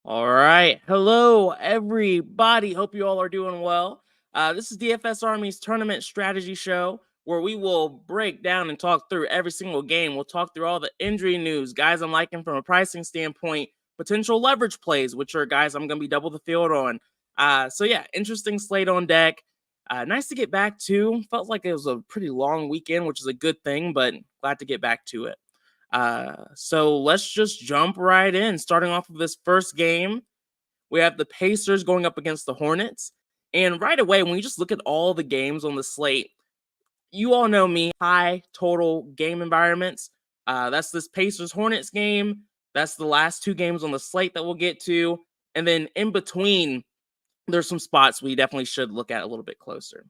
All right. Hello, everybody. Hope you all are doing well. This is DFS Army's tournament strategy show where we will break down and talk through every single game. We'll talk through all the injury news, guys I'm liking from a pricing standpoint, potential leverage plays, which are guys I'm going to be double the field on. So interesting slate on deck. Nice to get back to. Felt like it was a pretty long weekend, which is a good thing, but glad to get back to it. So let's just jump right in. Starting off with this first game, we have the Pacers going up against the Hornets. And right away, when you just look at all the games on the slate, you all know me, high total game environments. That's this Pacers Hornets game. That's the last two games on the slate that we'll get to. And then in between, there's some spots we definitely should look at a little bit closer.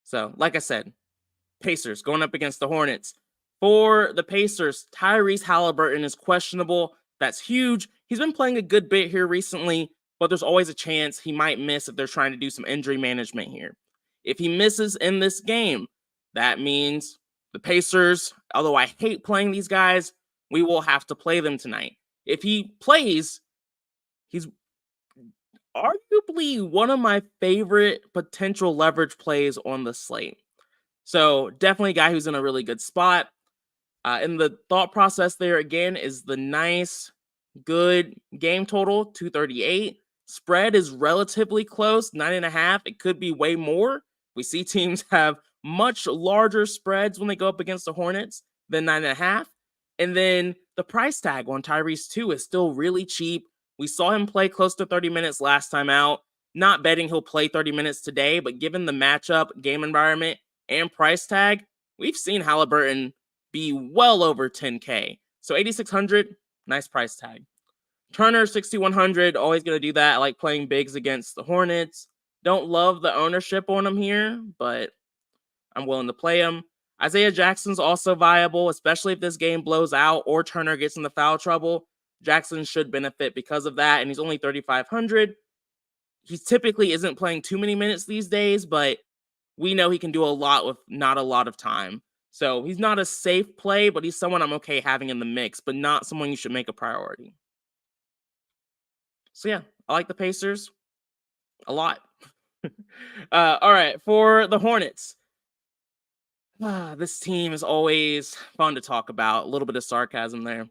So, like I said, Pacers going up against the Hornets. For the Pacers, Tyrese Halliburton is questionable. That's huge. He's been playing a good bit here recently, but there's always a chance he might miss if they're trying to do some injury management here. If he misses in this game, that means the Pacers, although I hate playing these guys, we will have to play them tonight. If he plays, he's arguably one of my favorite potential leverage plays on the slate. So definitely a guy who's in a really good spot. And the thought process there again is the nice, good game total, 238. Spread is relatively close, 9.5. It could be way more. We see teams have much larger spreads when they go up against the Hornets than 9.5. And then the price tag on Tyrese 2 is still really cheap. We saw him play close to 30 minutes last time out. Not betting he'll play 30 minutes today, but given the matchup, game environment, and price tag, we've seen Halliburton be well over 10K. So 8,600, nice price tag. Turner, 6,100, always going to do that. I like playing bigs against the Hornets. Don't love the ownership on him here, but I'm willing to play him. Isaiah Jackson's also viable, especially if this game blows out or Turner gets into foul trouble. Jackson should benefit because of that, and he's only 3,500. He typically isn't playing too many minutes these days, but we know he can do a lot with not a lot of time. So he's not a safe play, but he's someone I'm okay having in the mix, but not someone you should make a priority. So yeah, I like the Pacers a lot. All right, for the Hornets. This team is always fun to talk about. A little bit of sarcasm there.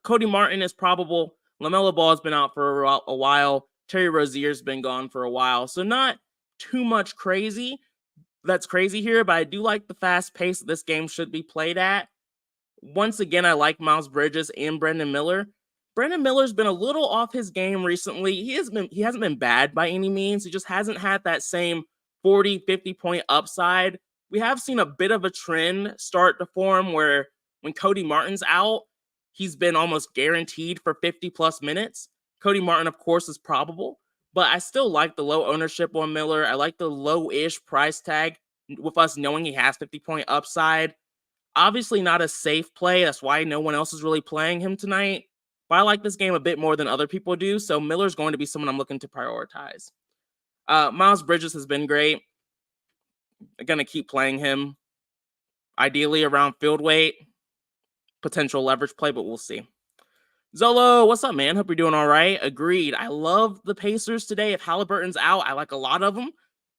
Cody Martin is probable. LaMelo Ball has been out for a while. Terry Rozier's been gone for a while. So not too much that's crazy here, but I do like the fast pace this game should be played at. Once again, I like Miles Bridges and Brandon Miller. Brandon Miller's been a little off his game recently. He hasn't been bad by any means. He just hasn't had that same 40, 50 point upside. We have seen a bit of a trend start to form where when Cody Martin's out, he's been almost guaranteed for 50 plus minutes. Cody Martin, of course, is probable, but I still like the low ownership on Miller. I like the low-ish price tag with us knowing he has 50-point upside. Obviously not a safe play. That's why no one else is really playing him tonight. But I like this game a bit more than other people do, so Miller's going to be someone I'm looking to prioritize. Miles Bridges has been great. I'm going to keep playing him. Ideally around field weight. Potential leverage play, but we'll see. Zolo, what's up, man? Hope you're doing all right. Agreed. I love the Pacers today. If Halliburton's out, I like a lot of them.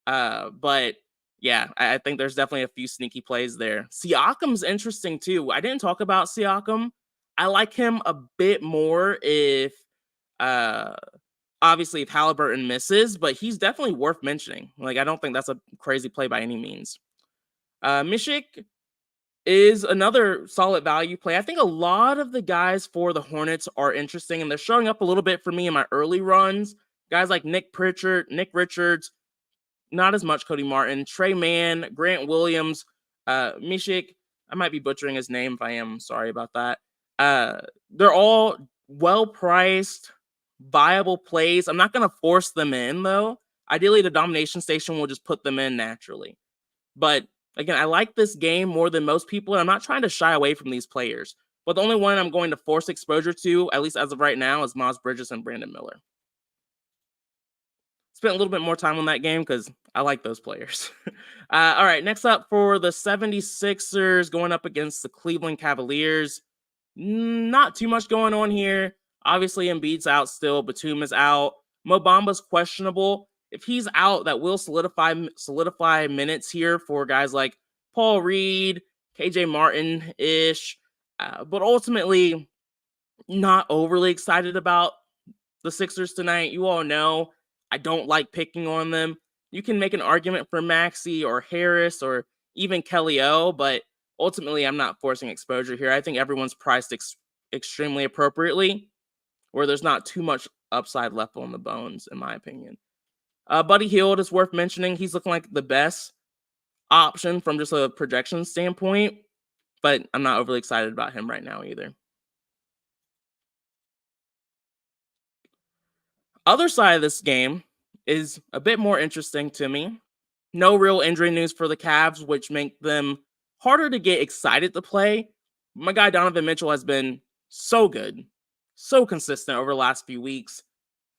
But yeah, I think there's definitely a few sneaky plays there. Siakam's interesting too. I didn't talk about Siakam. I like him a bit more if, obviously, if Halliburton misses, but he's definitely worth mentioning. Like, I don't think that's a crazy play by any means. Mishik is another solid value play. I think a lot of the guys for the Hornets are interesting, and they're showing up a little bit for me in my early runs. Guys like Nick Richards, not as much Cody Martin, Trey Mann, Grant Williams, Mishik. I might be butchering his name if I am. Sorry about that. They're all well-priced, viable plays. I'm not going to force them in, though. Ideally, the domination station will just put them in naturally. But again, I like this game more than most people, and I'm not trying to shy away from these players. But the only one I'm going to force exposure to, at least as of right now, is Miles Bridges and Brandon Miller. Spent a little bit more time on that game because I like those players. All right, next up for the 76ers going up against the Cleveland Cavaliers. Not too much going on here. Obviously, Embiid's out still. Batum is out. Mo Bamba's questionable. If he's out, that will solidify minutes here for guys like Paul Reed, KJ Martin-ish. But ultimately, not overly excited about the Sixers tonight. You all know I don't like picking on them. You can make an argument for Maxey or Harris or even Kelly O, but ultimately I'm not forcing exposure here. I think everyone's priced extremely appropriately, where there's not too much upside left on the bones, in my opinion. Buddy Hield is worth mentioning. He's looking like the best option from just a projection standpoint, but I'm not overly excited about him right now either. Other side of this game is a bit more interesting to me. No real injury news for the Cavs, which make them harder to get excited to play. My guy Donovan Mitchell has been so good, so consistent over the last few weeks.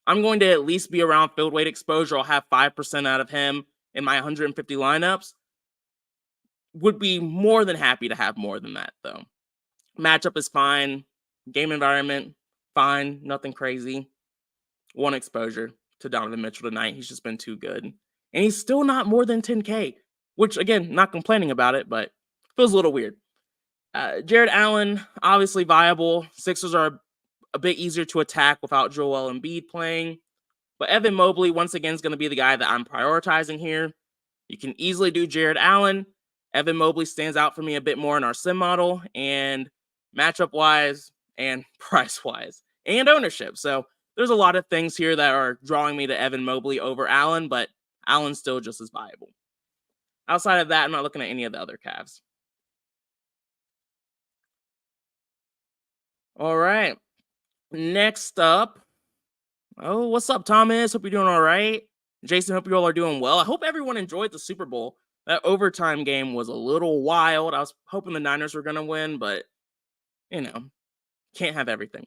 I'm going to at least be around field weight exposure. I'll have 5% out of him in my 150 lineups. Would be more than happy to have more than that, though. Matchup is fine. Game environment, fine. Nothing crazy. One exposure to Donovan Mitchell tonight. He's just been too good. And he's still not more than 10K, which, again, not complaining about it, but feels a little weird. Jared Allen, obviously viable. Sixers are a bit easier to attack without Joel Embiid playing. But Evan Mobley, once again, is going to be the guy that I'm prioritizing here. You can easily do Jared Allen. Evan Mobley stands out for me a bit more in our sim model, and matchup-wise and price-wise and ownership. So there's a lot of things here that are drawing me to Evan Mobley over Allen, but Allen's still just as viable. Outside of that, I'm not looking at any of the other Cavs. All right. Next up. Oh, what's up, Thomas? Hope you're doing all right. Jason, hope you all are doing well. I hope everyone enjoyed the Super Bowl. That overtime game was a little wild. I was hoping the Niners were going to win, but, can't have everything.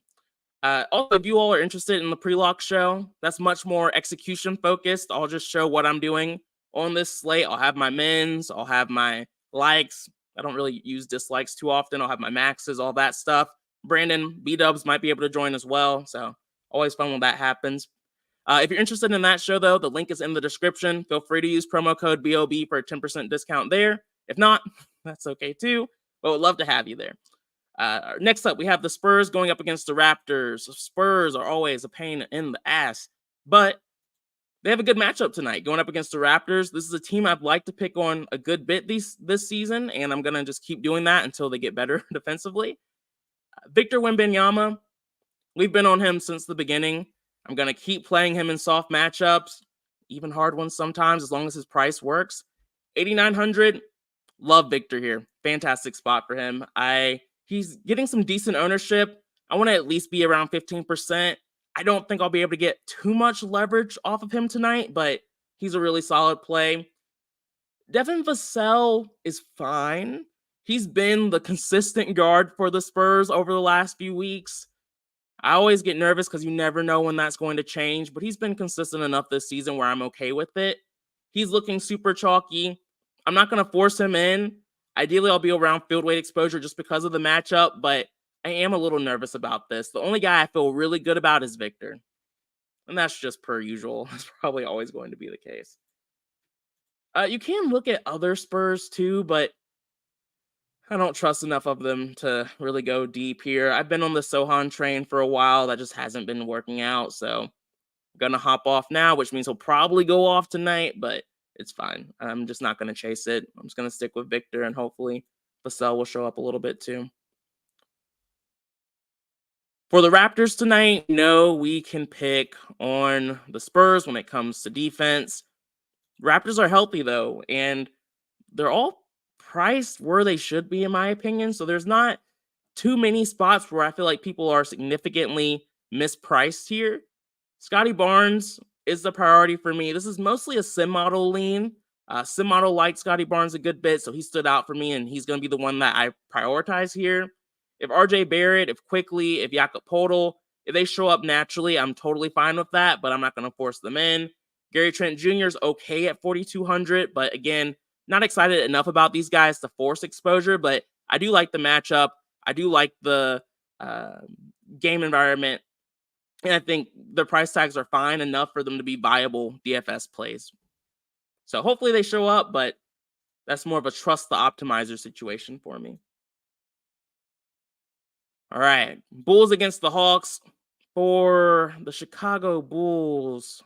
Also, if you all are interested in the pre-lock show, that's much more execution focused. I'll just show what I'm doing on this slate. I'll have my mins. I'll have my likes. I don't really use dislikes too often. I'll have my maxes, all that stuff. Brandon, B-Dubs might be able to join as well. So always fun when that happens. If you're interested in that show, though, the link is in the description. Feel free to use promo code BOB for a 10% discount there. If not, that's okay too. But would love to have you there. Next up, we have the Spurs going up against the Raptors. Spurs are always a pain in the ass, but they have a good matchup tonight going up against the Raptors. This is a team I'd like to pick on a good bit this season, and I'm going to just keep doing that until they get better defensively. Victor Wembanyama, we've been on him since the beginning. I'm going to keep playing him in soft matchups, even hard ones sometimes, as long as his price works. 8,900, love Victor here. Fantastic spot for him. He's getting some decent ownership. I want to at least be around 15%. I don't think I'll be able to get too much leverage off of him tonight, but he's a really solid play. Devin Vassell is fine. He's been the consistent guard for the Spurs over the last few weeks. I always get nervous because you never know when that's going to change, but he's been consistent enough this season where I'm okay with it. He's looking super chalky. I'm not going to force him in. Ideally, I'll be around field weight exposure just because of the matchup, but I am a little nervous about this. The only guy I feel really good about is Victor. And that's just per usual. That's probably always going to be the case. You can look at other Spurs too, but I don't trust enough of them to really go deep here. I've been on the Sohan train for a while. That just hasn't been working out. So I'm going to hop off now, which means he'll probably go off tonight, but it's fine. I'm just not going to chase it. I'm just going to stick with Victor, and hopefully Vassell will show up a little bit too. For the Raptors tonight, no, we can pick on the Spurs when it comes to defense. Raptors are healthy, though, and they're all priced where they should be, in my opinion. So there's not too many spots where I feel like people are significantly mispriced here. Scotty Barnes is the priority for me. This is mostly a sim model lean. Sim model liked Scotty Barnes a good bit, so he stood out for me, and he's going to be the one that I prioritize here. If RJ Barrett, if Quickly, if Jakob Poeltl, if they show up naturally, I'm totally fine with that, but I'm not going to force them in. Gary Trent Jr. is okay at 4,200, but again, not excited enough about these guys to force exposure, but I do like the matchup. I do like the game environment. And I think the price tags are fine enough for them to be viable DFS plays. So hopefully they show up, but that's more of a trust the optimizer situation for me. All right. Bulls against the Hawks. For the Chicago Bulls,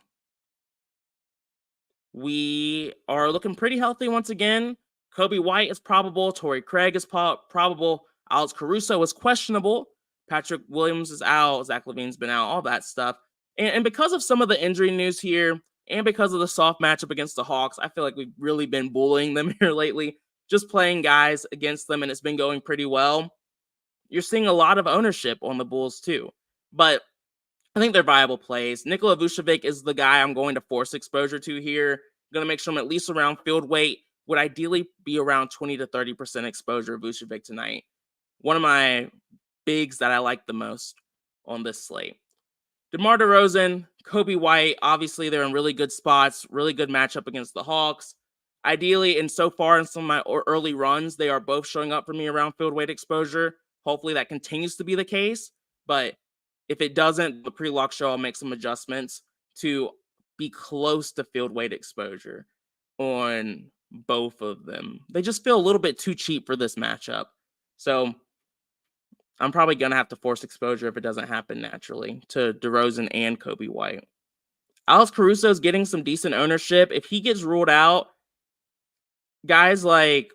we are looking pretty healthy once again. Kobe White is probable. Tory Craigz is probable. Alex Caruso is questionable. Patrick Williams is out. Zach LaVine's been out. All that stuff. And because of some of the injury news here, and because of the soft matchup against the Hawks, I feel like we've really been bullying them here lately. Just playing guys against them, and it's been going pretty well. You're seeing a lot of ownership on the Bulls too. But I think they're viable plays. Nikola Vucevic is the guy I'm going to force exposure to here. I'm going to make sure I'm at least around field weight. Would ideally be around 20 to 30% exposure of Vucevic tonight. One of my bigs that I like the most on this slate. DeMar DeRozan, Kobe White, obviously they're in really good spots, really good matchup against the Hawks. Ideally, and so far in some of my early runs, they are both showing up for me around field weight exposure. Hopefully that continues to be the case. But if it doesn't, the pre-lock show, I'll make some adjustments to be close to field weight exposure on both of them. They just feel a little bit too cheap for this matchup. So I'm probably going to have to force exposure if it doesn't happen naturally to DeRozan and Kobe White. Alex Caruso is getting some decent ownership. If he gets ruled out, guys like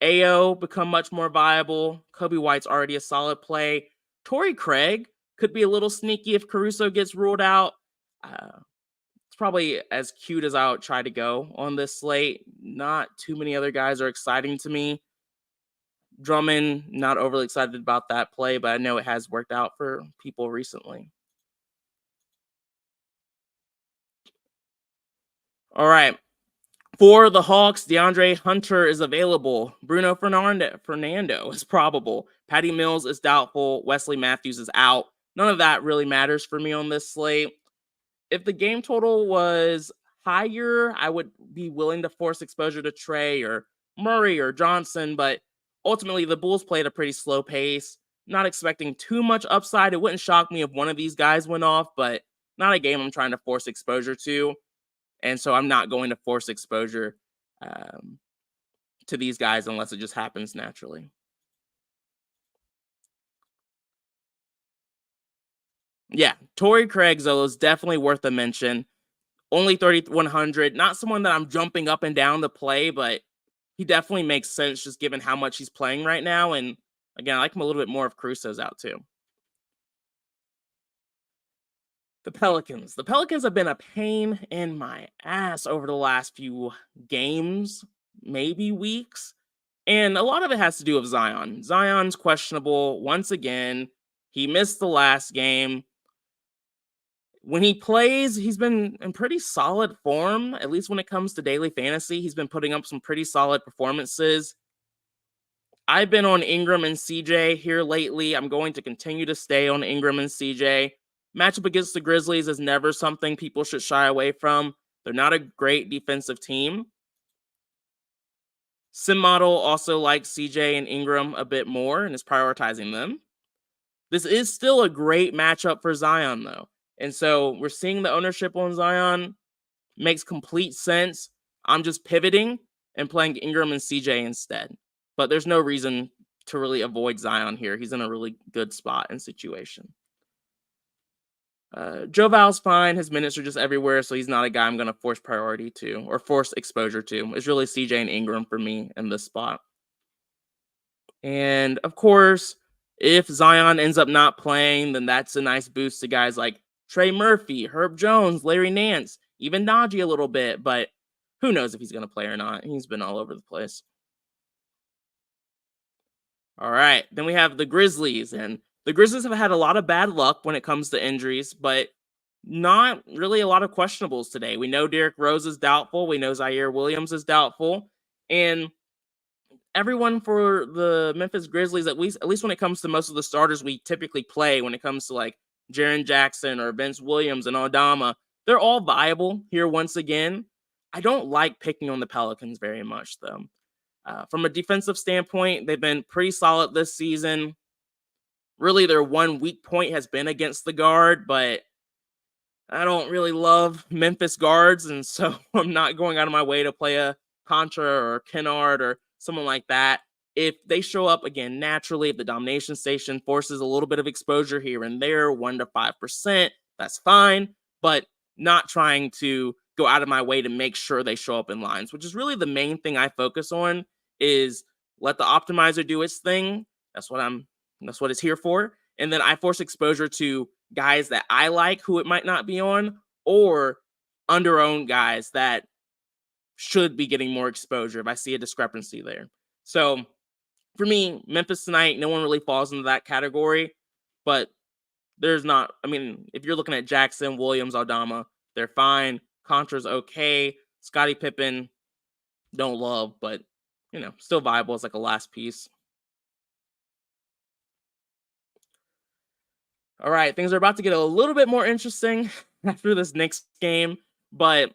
AO become much more viable. Kobe White's already a solid play. Tory Craigz could be a little sneaky if Caruso gets ruled out. It's probably as cute as I would try to go on this slate. Not too many other guys are exciting to me. Drummond, not overly excited about that play, but I know it has worked out for people recently. All right. For the Hawks, DeAndre Hunter is available. Bruno Fernando is probable. Patty Mills is doubtful. Wesley Matthews is out. None of that really matters for me on this slate. If the game total was higher, I would be willing to force exposure to Trey or Murray or Johnson, but ultimately the Bulls played a pretty slow pace. Not expecting too much upside. It wouldn't shock me if one of these guys went off, but not a game I'm trying to force exposure to. And so I'm not going to force exposure to these guys unless it just happens naturally. Yeah, Tory Craigz, though, is definitely worth a mention. Only 3,100. Not someone that I'm jumping up and down to play, but he definitely makes sense just given how much he's playing right now. And again, I like him a little bit more if Caruso's out too. The Pelicans. The Pelicans have been a pain in my ass over the last few games, maybe weeks. And a lot of it has to do with Zion. Zion's questionable once again. He missed the last game. When he plays, he's been in pretty solid form, at least when it comes to daily fantasy. He's been putting up some pretty solid performances. I've been on Ingram and CJ here lately. I'm going to continue to stay on Ingram and CJ. Matchup against the Grizzlies is never something people should shy away from. They're not a great defensive team. Sim Model also likes CJ and Ingram a bit more and is prioritizing them. This is still a great matchup for Zion, though. And so we're seeing the ownership on Zion. Makes complete sense. I'm just pivoting and playing Ingram and CJ instead. But there's no reason to really avoid Zion here. He's in a really good spot and situation. Joe Val's fine. His minutes are just everywhere, so he's not a guy I'm going to force priority to or force exposure to. It's really CJ and Ingram for me in this spot. And, of course, if Zion ends up not playing, then that's a nice boost to guys like Trey Murphy, Herb Jones, Larry Nance, even Najee a little bit. But who knows if he's going to play or not. He's been all over the place. All right. Then we have the Grizzlies. And the Grizzlies have had a lot of bad luck when it comes to injuries, but not really a lot of questionables today. We know Derrick Rose is doubtful. We know Zaire Williams is doubtful. And everyone for the Memphis Grizzlies, at least when it comes to most of the starters we typically play, when it comes to like Jaren Jackson or Vince Williams and Aldama, they're all viable here once again. I don't like picking on the Pelicans very much, though. From a defensive standpoint, they've been pretty solid this season. Really, their one weak point has been against the guard, but I don't really love Memphis guards, and so I'm not going out of my way to play a Contra or Kennard or someone like that. If they show up again naturally, if the domination station forces a little bit of exposure here and there, 1 to 5%, that's fine, but not trying to go out of my way to make sure they show up in lines, which is really the main thing I focus on, is let the optimizer do its thing. That's what it's here for. And then I force exposure to guys that I like who it might not be on, or under-owned guys that should be getting more exposure if I see a discrepancy there. So for me, Memphis tonight, no one really falls into that category, but there's not, I mean, if you're looking at Jackson, Williams, Aldama, they're fine. Contra's okay. Scottie Pippen, don't love, but, still viable as like a last piece. All right, things are about to get a little bit more interesting after this Knicks game, but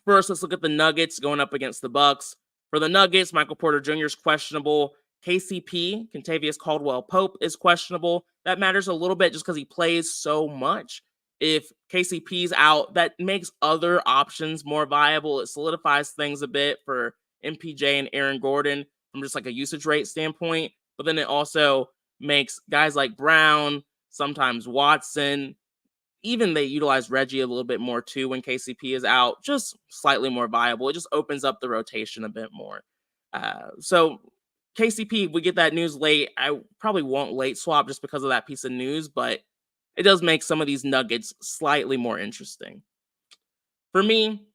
first, let's look at the Nuggets going up against the Bucks. For the Nuggets, Michael Porter Jr. is questionable. KCP, Kentavious Caldwell-Pope, is questionable. That matters a little bit just because he plays so much. If KCP's out, that makes other options more viable. It solidifies things a bit for MPJ and Aaron Gordon from just like a usage rate standpoint. But then it also makes guys like Brown, sometimes Watson, even they utilize Reggie a little bit more too when KCP is out, just slightly more viable. It just opens up the rotation a bit more. So KCP, we get that news late. I probably won't late swap just because of that piece of news, but it does make some of these Nuggets slightly more interesting. For me,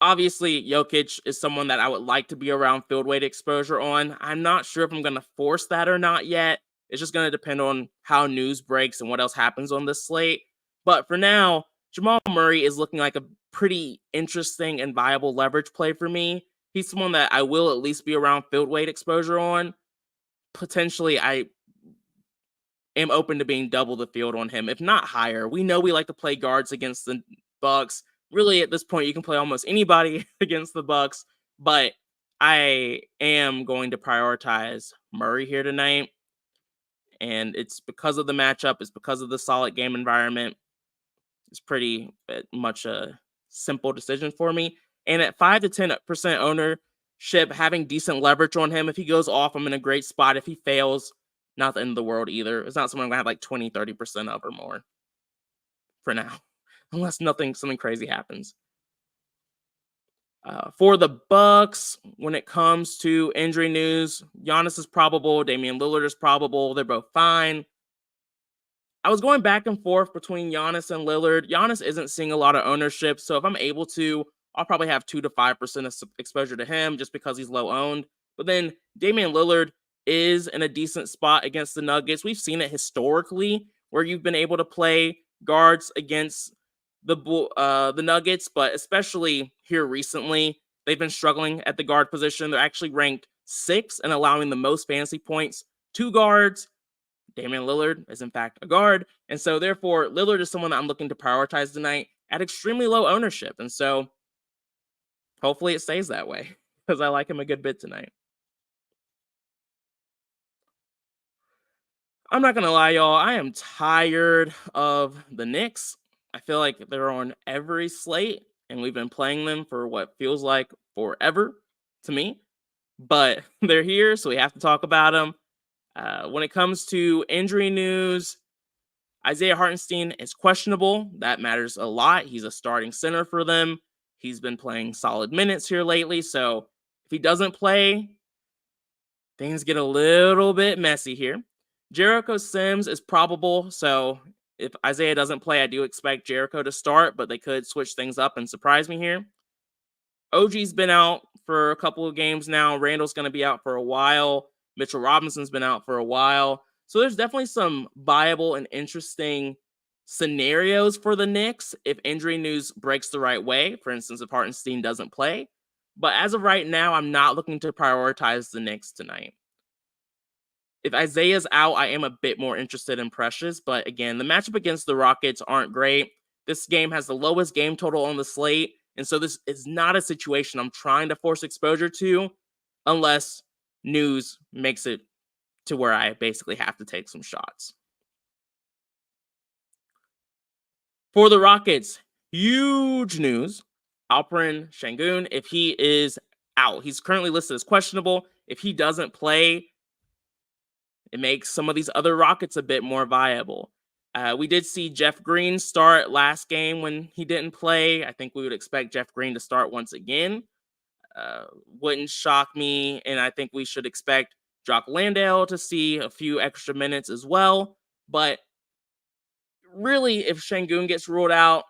obviously, Jokic is someone that I would like to be around field weight exposure on. I'm not sure if I'm going to force that or not yet. It's just going to depend on how news breaks and what else happens on this slate. But for now, Jamal Murray is looking like a pretty interesting and viable leverage play for me. He's someone that I will at least be around field weight exposure on. Potentially, I am open to being double the field on him, if not higher. We know we like to play guards against the Bucks. Really, at this point, you can play almost anybody against the Bucks, but I am going to prioritize Murray here tonight. And it's because of the matchup. It's because of the solid game environment. It's pretty much a simple decision for me. And at 5 to 10% ownership, having decent leverage on him, if he goes off, I'm in a great spot. If he fails, not the end of the world either. It's not someone I'm going to have like 20, 30% of or more for now, unless something crazy happens. For the Bucks, when it comes to injury news, Giannis is probable, Damian Lillard is probable. They're both fine. I was going back and forth between Giannis and Lillard. Giannis isn't seeing a lot of ownership, so if I'm able to, I'll probably have 2 to 5% of exposure to him just because he's low owned. But then Damian Lillard is in a decent spot against the Nuggets. We've seen it historically where you've been able to play guards against the Nuggets, but especially here recently, they've been struggling at the guard position. They're actually ranked 6th and allowing the most fantasy points to guards. Damian Lillard is in fact a guard, and so therefore Lillard is someone that I'm looking to prioritize tonight at extremely low ownership, and so hopefully it stays that way because I like him a good bit tonight. I'm not gonna lie, y'all. I am tired of the Knicks. I feel like they're on every slate, and we've been playing them for what feels like forever to me. But they're here, so we have to talk about them. When it comes to injury news, Isaiah Hartenstein is questionable. That matters a lot. He's a starting center for them. He's been playing solid minutes here lately, so if he doesn't play, things get a little bit messy here. Jericho Sims is probable, so if Isaiah doesn't play, I do expect Jericho to start, but they could switch things up and surprise me here. OG's been out for a couple of games now. Randall's going to be out for a while. Mitchell Robinson's been out for a while. So there's definitely some viable and interesting scenarios for the Knicks if injury news breaks the right way. For instance, if Hartenstein doesn't play. But as of right now, I'm not looking to prioritize the Knicks tonight. If Isaiah's out, I am a bit more interested in Precious. But again, the matchup against the Rockets aren't great. This game has the lowest game total on the slate. And so this is not a situation I'm trying to force exposure to unless news makes it to where I basically have to take some shots. For the Rockets, huge news. Alperen Şengün, if he is out, he's currently listed as questionable. If he doesn't play, it makes some of these other Rockets a bit more viable. We did see Jeff Green start last game when he didn't play. I think we would expect Jeff Green to start once again. Wouldn't shock me, and I think we should expect Jock Landale to see a few extra minutes as well. But really, if Şengün gets ruled out,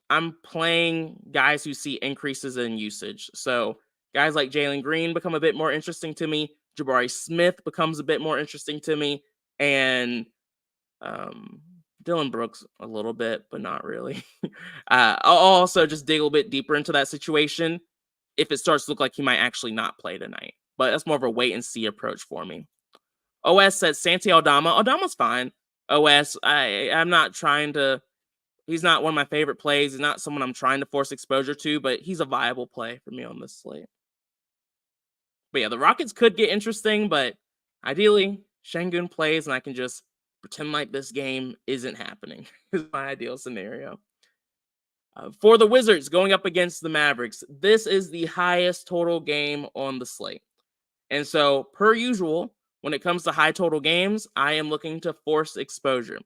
I'm playing guys who see increases in usage. So guys like Jalen Green become a bit more interesting to me. Jabari Smith becomes a bit more interesting to me. And Dylan Brooks a little bit, but not really. I'll also just dig a little bit deeper into that situation if it starts to look like he might actually not play tonight. But that's more of a wait and see approach for me. OS says Santi Aldama. Aldama's fine. OS, I'm not trying to... He's not one of my favorite plays. He's not someone I'm trying to force exposure to, but he's a viable play for me on this slate. But yeah, the Rockets could get interesting, but ideally, Şengün plays and I can just pretend like this game isn't happening. Is my ideal scenario. For the Wizards going up against the Mavericks, this is the highest total game on the slate. And so, per usual, when it comes to high total games, I am looking to force exposure.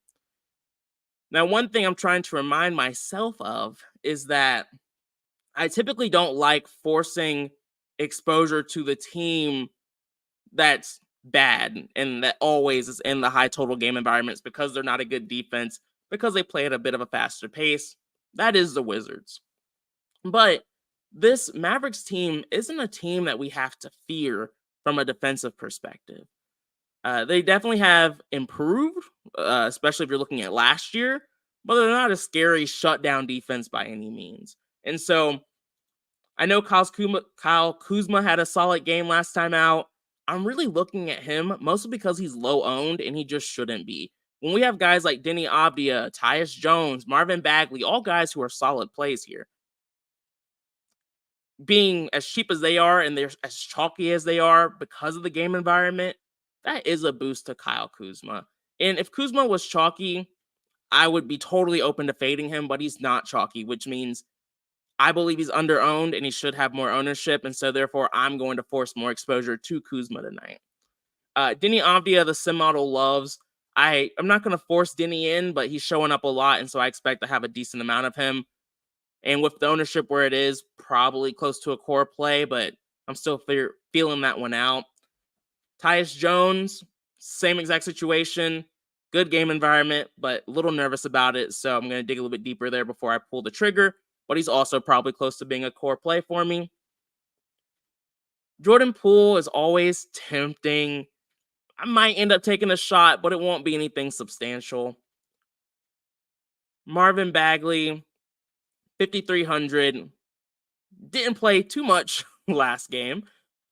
Now, one thing I'm trying to remind myself of is that I typically don't like forcing exposure to the team that's bad and that always is in the high total game environments because they're not a good defense, because they play at a bit of a faster pace. That is the Wizards. But this Mavericks team isn't a team that we have to fear from a defensive perspective. They definitely have improved, especially if you're looking at last year, but they're not a scary shutdown defense by any means. And so I know Kyle Kuzma had a solid game last time out. I'm really looking at him mostly because he's low owned and he just shouldn't be. When we have guys like Denny Avdia, Tyus Jones, Marvin Bagley, all guys who are solid plays here, being as cheap as they are and they're as chalky as they are because of the game environment, that is a boost to Kyle Kuzma. And if Kuzma was chalky, I would be totally open to fading him, but he's not chalky, which means I believe he's under-owned and he should have more ownership. And so therefore, I'm going to force more exposure to Kuzma tonight. Denny Avdia, the sim model loves. I'm not going to force Denny in, but he's showing up a lot. And so I expect to have a decent amount of him. And with the ownership where it is, probably close to a core play, but I'm still feeling that one out. Tyus Jones, same exact situation. Good game environment, but a little nervous about it. So I'm going to dig a little bit deeper there before I pull the trigger. But he's also probably close to being a core play for me. Jordan Poole is always tempting. I might end up taking a shot, but it won't be anything substantial. Marvin Bagley, 5,300. Didn't play too much last game.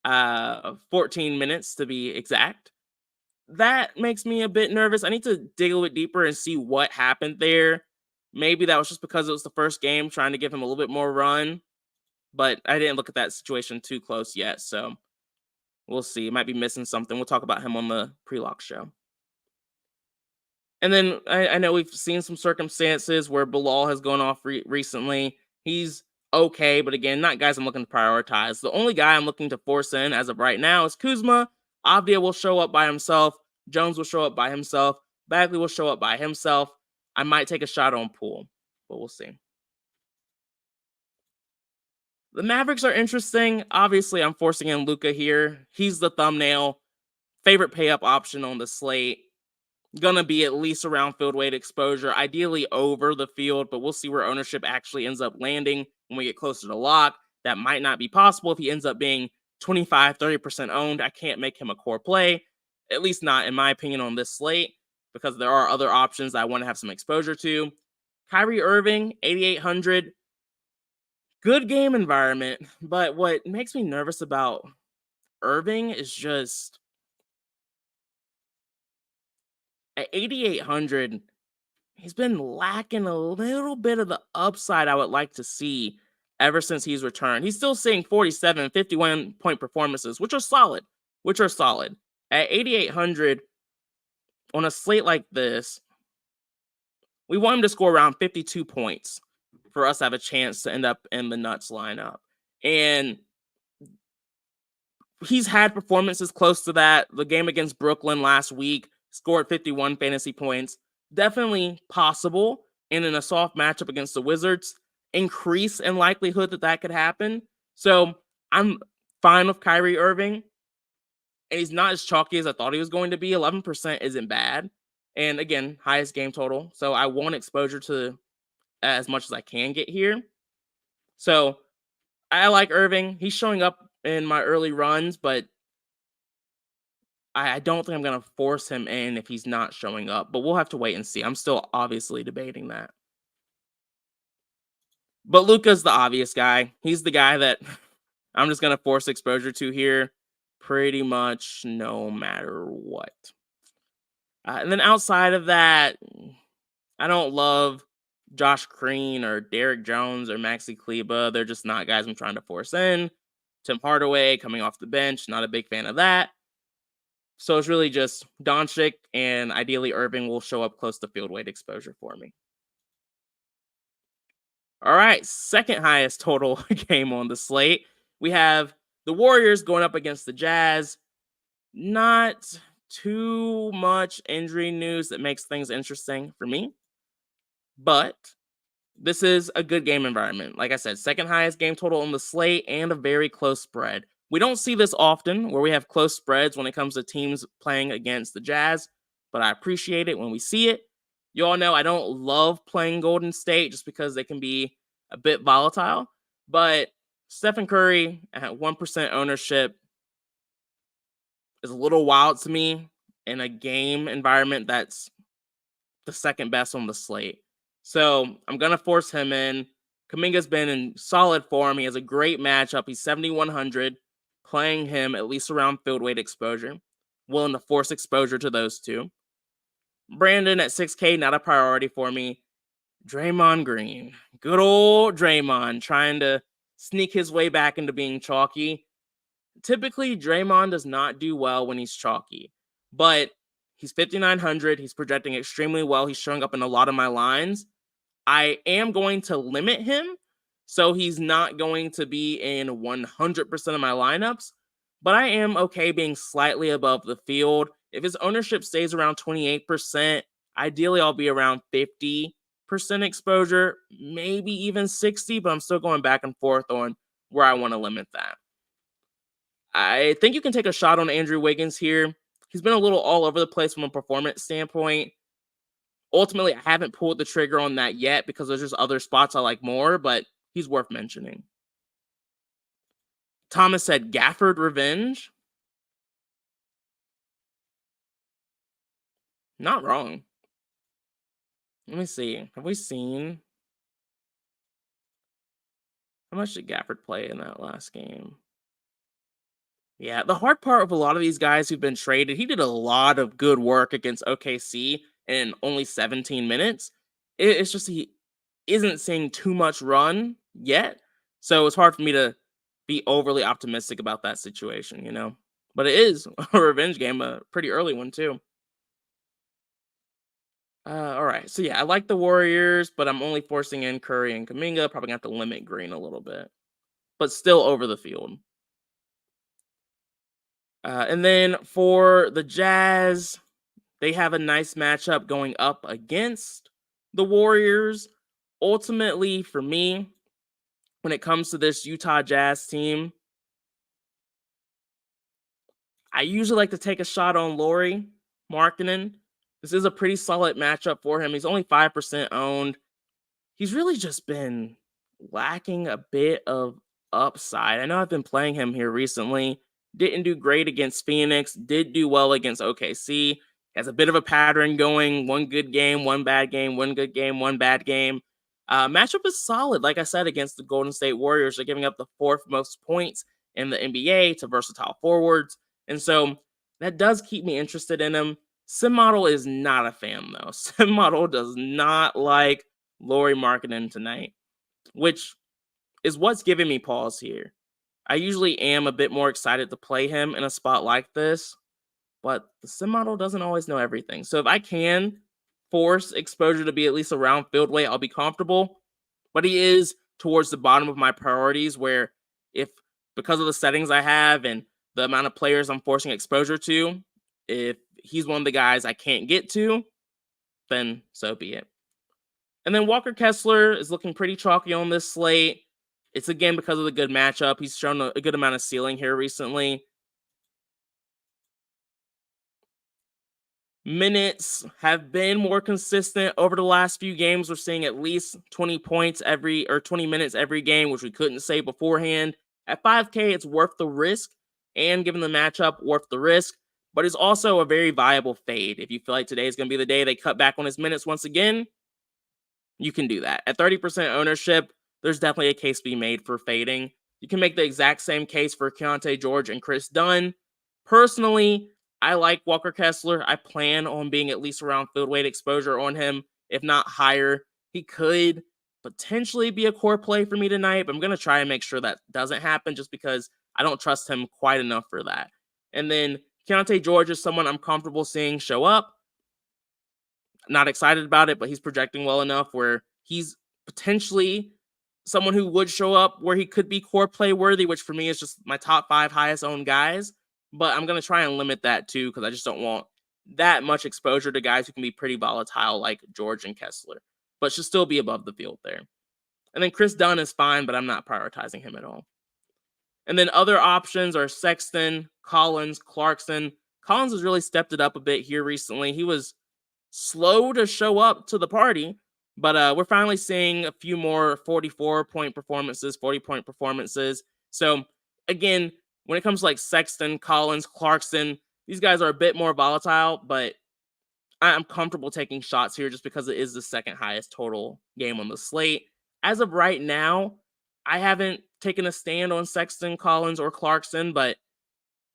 14 minutes to be exact. That makes me a bit nervous. I need to dig a little bit deeper and see what happened there. Maybe that was just because it was the first game, trying to give him a little bit more run. But I didn't look at that situation too close yet, so we'll see. It might be missing something. We'll talk about him on the pre-lock show. And then I know we've seen some circumstances where Bilal has gone off recently. He's okay, but again, not guys I'm looking to prioritize. The only guy I'm looking to force in as of right now is Kuzma. Avdia will show up by himself. Jones will show up by himself. Bagley will show up by himself. I might take a shot on Poole, but we'll see. The Mavericks are interesting. Obviously, I'm forcing in Luka here. He's the thumbnail. Favorite pay-up option on the slate. Gonna be at least around field weight exposure, ideally over the field, but we'll see where ownership actually ends up landing when we get closer to lock. That might not be possible if he ends up being 25, 30% owned. I can't make him a core play, at least not in my opinion on this slate, because there are other options I want to have some exposure to. Kyrie Irving, 8,800. Good game environment, but what makes me nervous about Irving is just at 8,800, he's been lacking a little bit of the upside I would like to see ever since he's returned. He's still seeing 47, 51-point performances, which are solid. At 8,800, on a slate like this, we want him to score around 52 points for us to have a chance to end up in the Nuts lineup. And he's had performances close to that. The game against Brooklyn last week, scored 51 fantasy points. Definitely possible. And in a soft matchup against the Wizards, increase in likelihood that that could happen. So I'm fine with Kyrie Irving. And he's not as chalky as I thought he was going to be. 11% isn't bad. And again, highest game total. So I want exposure to as much as I can get here. So I like Irving. He's showing up in my early runs, but I don't think I'm going to force him in if he's not showing up. But we'll have to wait and see. I'm still obviously debating that. But Luka's the obvious guy. He's the guy that I'm just going to force exposure to here pretty much no matter what. And then outside of that, I don't love Josh Green or Derek Jones or Maxi Kleba. They're just not guys I'm trying to force in. Tim Hardaway coming off the bench, not a big fan of that. So it's really just Doncic and ideally Irving will show up close to field weight exposure for me. All right, second highest total game on the slate. We have the Warriors going up against the Jazz. Not too much injury news that makes things interesting for me. But this is a good game environment. Like I said, second highest game total on the slate and a very close spread. We don't see this often where we have close spreads when it comes to teams playing against the Jazz, but I appreciate it when we see it. You all know I don't love playing Golden State just because they can be a bit volatile, but Stephen Curry at 1% ownership is a little wild to me in a game environment that's the second best on the slate. So I'm going to force him in. Kuminga's been in solid form. He has a great matchup. He's 7,100. Playing him at least around field weight exposure. Willing to force exposure to those two. Brandon at 6K, not a priority for me. Draymond Green. Good old Draymond trying to sneak his way back into being chalky. Typically, Draymond does not do well when he's chalky. But he's 5,900. He's projecting extremely well. He's showing up in a lot of my lines. I am going to limit him, so he's not going to be in 100% of my lineups, but I am okay being slightly above the field. If his ownership stays around 28%, ideally I'll be around 50% exposure, maybe even 60, but I'm still going back and forth on where I want to limit that. I think you can take a shot on Andrew Wiggins here. He's been a little all over the place from a performance standpoint. Ultimately, I haven't pulled the trigger on that yet because there's just other spots I like more, but he's worth mentioning. Thomas said Gafford revenge. Not wrong. Let me see. Have we seen? How much did Gafford play in that last game? Yeah, the hard part of a lot of these guys who've been traded, he did a lot of good work against OKC in only 17 minutes. It's just he isn't seeing too much run yet. So it's hard for me to be overly optimistic about that situation, you know? But it is a revenge game, a pretty early one, too. All right. So, yeah, I like the Warriors, but I'm only forcing in Curry and Kuminga. Probably going to have to limit Green a little bit, but still over the field. And then for the Jazz, they have a nice matchup going up against the Warriors. Ultimately, for me, when it comes to this Utah Jazz team, I usually like to take a shot on Lauri Markkanen. This is a pretty solid matchup for him. He's only 5% owned. He's really just been lacking a bit of upside. I know I've been playing him here recently. Didn't do great against Phoenix. Did do well against OKC. Has a bit of a pattern going. One good game, one bad game, one good game, one bad game. Matchup is solid, like I said, against the Golden State Warriors. They're giving up the fourth most points in the NBA to versatile forwards. And so that does keep me interested in him. Sim Model is not a fan, though. Sim Model does not like Lauri Markkanen tonight, which is what's giving me pause here. I usually am a bit more excited to play him in a spot like this, but the Sim Model doesn't always know everything. So if I can force exposure to be at least around field weight, I'll be comfortable. But he is towards the bottom of my priorities, where if because of the settings I have and the amount of players I'm forcing exposure to, if he's one of the guys I can't get to, then so be it. And then Walker Kessler is looking pretty chalky on this slate. It's again because of the good matchup. He's shown a good amount of ceiling here recently. Minutes have been more consistent over the last few games. We're seeing at least 20 points every or 20 minutes every game, which we couldn't say beforehand. At 5K, it's worth the risk, and given the matchup, worth the risk. But it's also a very viable fade. If you feel like today is going to be the day they cut back on his minutes once again, you can do that. At 30% ownership, there's definitely a case to be made for fading. You can make the exact same case for Keontae George and Chris Dunn. Personally, I like Walker Kessler. I plan on being at least around field weight exposure on him, if not higher. He could potentially be a core play for me tonight, but I'm going to try and make sure that doesn't happen just because I don't trust him quite enough for that. And then Keontae George is someone I'm comfortable seeing show up. Not excited about it, but he's projecting well enough where he's potentially someone who would show up where he could be core play worthy, which for me is just my top 5 highest owned guys. But I'm going to try and limit that too, because I just don't want that much exposure to guys who can be pretty volatile like George and Kessler, but should still be above the field there. And then Chris Dunn is fine, but I'm not prioritizing him at all. And then other options are Sexton, Collins, Clarkson. Collins has really stepped it up a bit here recently. He was slow to show up to the party, but we're finally seeing a few more 44-point performances, 40-point performances. So again, when it comes to like Sexton, Collins, Clarkson, these guys are a bit more volatile, but I'm comfortable taking shots here just because it is the second highest total game on the slate. As of right now, I haven't taken a stand on Sexton, Collins, or Clarkson, but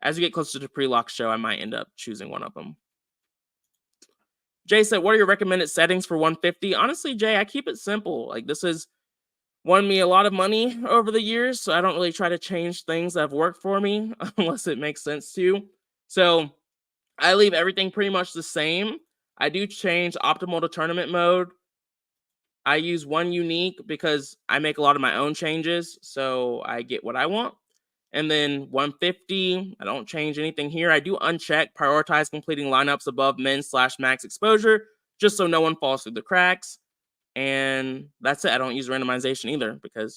as we get closer to the pre-lock show, I might end up choosing one of them. Jay said, what are your recommended settings for 150? Honestly, Jay, I keep it simple. Like, this has won me a lot of money over the years, so I don't really try to change things that have worked for me unless it makes sense to. So I leave everything pretty much the same. I do change optimal to tournament mode. I use one unique because I make a lot of my own changes, so I get what I want. And then 150, I don't change anything here. I do uncheck, prioritize completing lineups above min/max exposure, just so no one falls through the cracks. And that's it. I don't use randomization either because,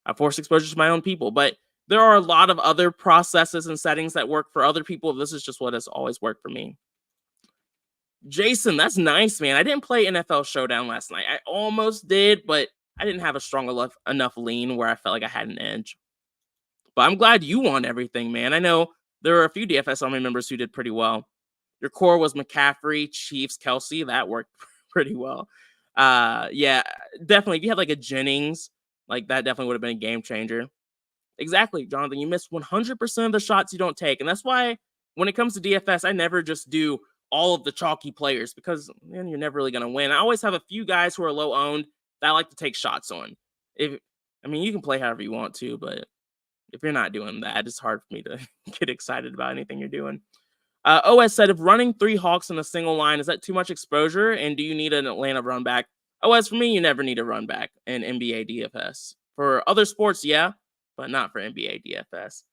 I force exposure to my own people. But there are a lot of other processes and settings that work for other people. This is just what has always worked for me. Jason, that's nice, man. I didn't play NFL Showdown last night. I almost did, but I didn't have a strong enough lean where I felt like I had an edge. But I'm glad you won everything, man. I know there were a few DFS Army members who did pretty well. Your core was McCaffrey, Chiefs, Kelsey. That worked pretty well. Yeah, definitely. If you had like a Jennings, like that definitely would have been a game changer. Exactly, Jonathan. You miss 100% of the shots you don't take. And that's why when it comes to DFS, I never just do all of the chalky players because man, you're never really going to win. I always have a few guys who are low owned that I like to take shots on. You can play however you want to, but if you're not doing that, it's hard for me to get excited about anything you're doing. OS said, if running 3 Hawks in a single line, is that too much exposure? And do you need an Atlanta run back? OS, for me, you never need a run back in NBA DFS. For other sports, yeah, but not for NBA DFS.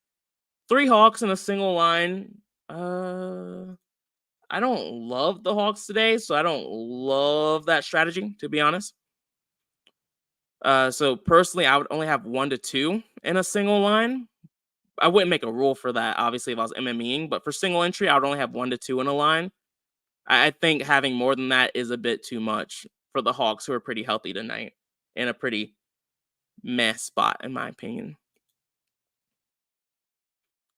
3 Hawks in a single line. I don't love the Hawks today, so I don't love that strategy, to be honest. So personally, I would only have 1 to 2 in a single line. I wouldn't make a rule for that, obviously, if I was MMEing, but for single entry, I would only have 1 to 2 in a line. I think having more than that is a bit too much for the Hawks, who are pretty healthy tonight in a pretty meh spot, in my opinion.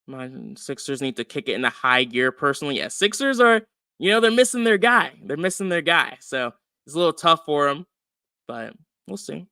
My Sixers need to kick it into high gear, personally. Yeah, Sixers are, they're missing their guy. So it's a little tough for them, but we'll see.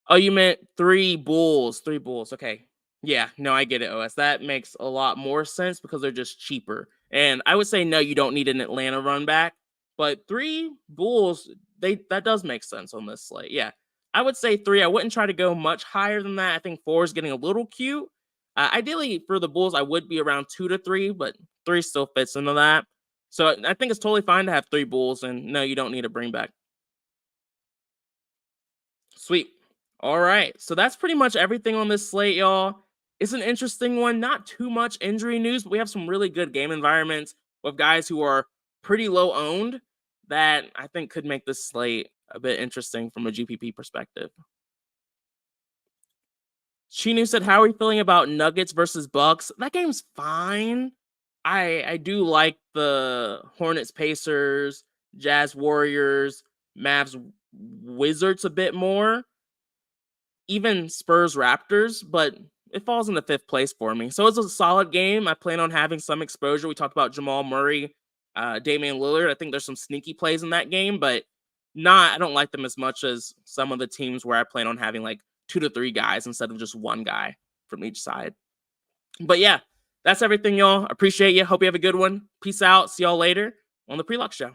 Oh, you meant 3 Bulls. 3 Bulls. Okay. Yeah, no, I get it, OS. That makes a lot more sense because they're just cheaper. And I would say, no, you don't need an Atlanta run back. But 3 Bulls, that does make sense on this slate. Yeah, I would say 3. I wouldn't try to go much higher than that. I think 4 is getting a little cute. Ideally, for the Bulls, I would be around 2 to 3, but 3 still fits into that. So I think it's totally fine to have 3 Bulls, and no, you don't need to bring back. Sweet. All right. So that's pretty much everything on this slate, y'all. It's an interesting one. Not too much injury news, but we have some really good game environments with guys who are pretty low owned that I think could make this slate a bit interesting from a GPP perspective. Chinu said, "How are you feeling about Nuggets versus Bucks?" That game's fine. I do like the Hornets, Pacers, Jazz, Warriors, Mavs, Wizards a bit more. Even Spurs, Raptors, but it falls in the 5th place for me. So it's a solid game. I plan on having some exposure. We talked about Jamal Murray, Damian Lillard. I think there's some sneaky plays in that game, but I don't like them as much as some of the teams where I plan on having like 2 to 3 guys instead of just one guy from each side. But yeah, that's everything, y'all. Appreciate you. Hope you have a good one. Peace out. See y'all later on the Pre-Lock Show.